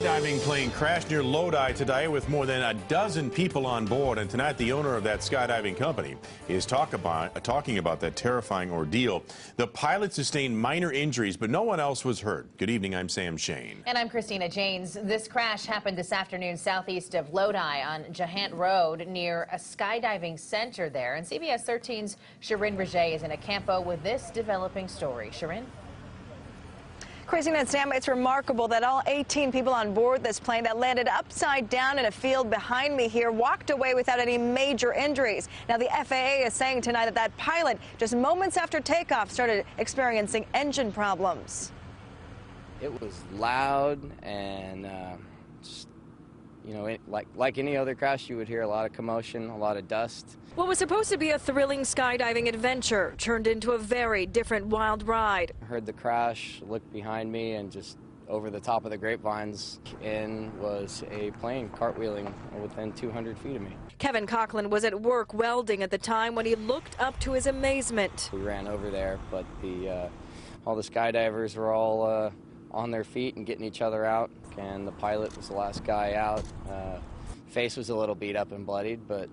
Diving plane crashed near Lodi today with more than a dozen people on board, and tonight the owner of that skydiving company is talking about that terrifying ordeal. The pilot sustained minor injuries, but no one else was hurt. Good evening, I'm Sam Shane. And I'm Christina Janes. This crash happened this afternoon southeast of Lodi on Jahant Road near a skydiving center there. And CBS 13's Shirin Rajaee is in a campo with this developing story. Shirin? Christina and Sam, it's remarkable that all 18 people on board this plane that landed upside down in a field behind me here walked away without any major injuries. Now, the FAA is saying tonight that that pilot, just moments after takeoff, started experiencing engine problems. It was loud and like any other crash, you would hear a lot of commotion, a lot of dust. What was supposed to be a thrilling skydiving adventure turned into a very different wild ride. I heard the crash, looked behind me, and just over the top of the grapevines in was a plane cartwheeling within 200 feet of me. Kevin Coughlin was at work welding at the time when he looked up to his amazement. We ran over there, but all the skydivers were all on their feet and getting each other out, and the pilot was the last guy out. Face was a little beat up and bloodied, but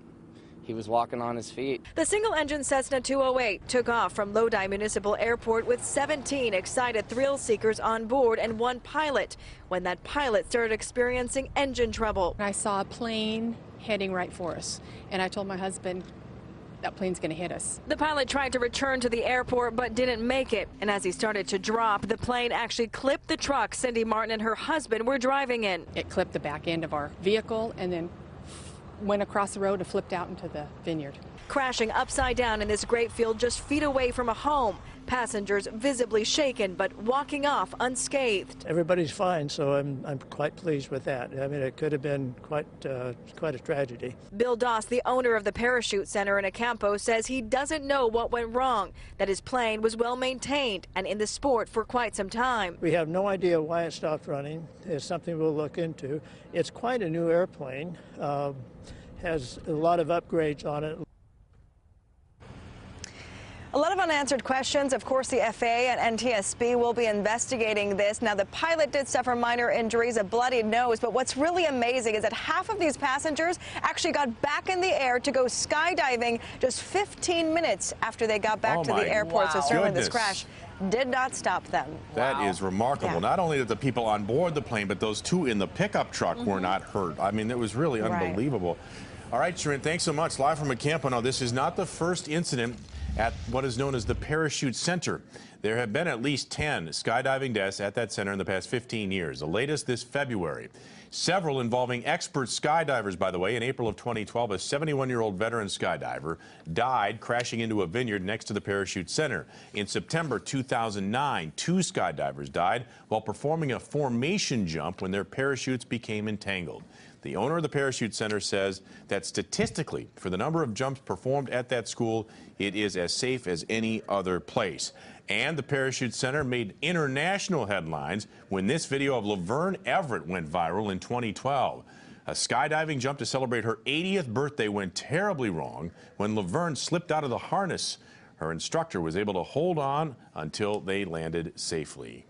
he was walking on his feet. The single-engine Cessna 208 took off from Lodi Municipal Airport with 17 excited thrill-seekers on board and one pilot when that pilot started experiencing engine trouble. I saw a plane heading right for us, and I told my husband, that plane's going to hit us. The pilot tried to return to the airport but didn't make it. And as he started to drop, the plane actually clipped the truck Cindy Martin and her husband were driving in. It clipped the back end of our vehicle and then went across the road and flipped out into the vineyard. Crashing upside down in this grape field just feet away from a home. Passengers visibly shaken but walking off unscathed. Everybody's fine, so I'm quite pleased with that. I mean, it could have been quite a tragedy. Bill Dause, the owner of the parachute center in Acampo, says he doesn't know what went wrong, that his plane was well maintained and in the sport for quite some time. We have no idea why it stopped running. It's something we'll look into. It's quite a new airplane, has a lot of upgrades on it. A lot of unanswered questions. Of course, the FAA and NTSB will be investigating this. Now, the pilot did suffer minor injuries, a bloodied nose, but what's really amazing is that half of these passengers actually got back in the air to go skydiving just 15 minutes after they got back to the airport. Wow. So certainly this crash did not stop them. That is remarkable. Yeah. Not only did the people on board the plane, but those two in the pickup truck were not hurt. I mean, it was really unbelievable. All right, Shirin, thanks so much. Live from Acampo. Now, this is not the first incident at what is known as the Parachute Center. There have been at least 10 skydiving deaths at that center in the past 15 years, the latest this February. Several involving expert skydivers, by the way. In April of 2012, a 71-year-old veteran skydiver died crashing into a vineyard next to the Parachute Center. In September 2009, 2 skydivers died while performing a formation jump when their parachutes became entangled. The owner of the Parachute Center says that statistically, for the number of jumps performed at that school, it is as safe as any other place. And the Parachute Center made international headlines when this video of Laverne Everett went viral in 2012. A skydiving jump to celebrate her 80th birthday went terribly wrong when Laverne slipped out of the harness. Her instructor was able to hold on until they landed safely.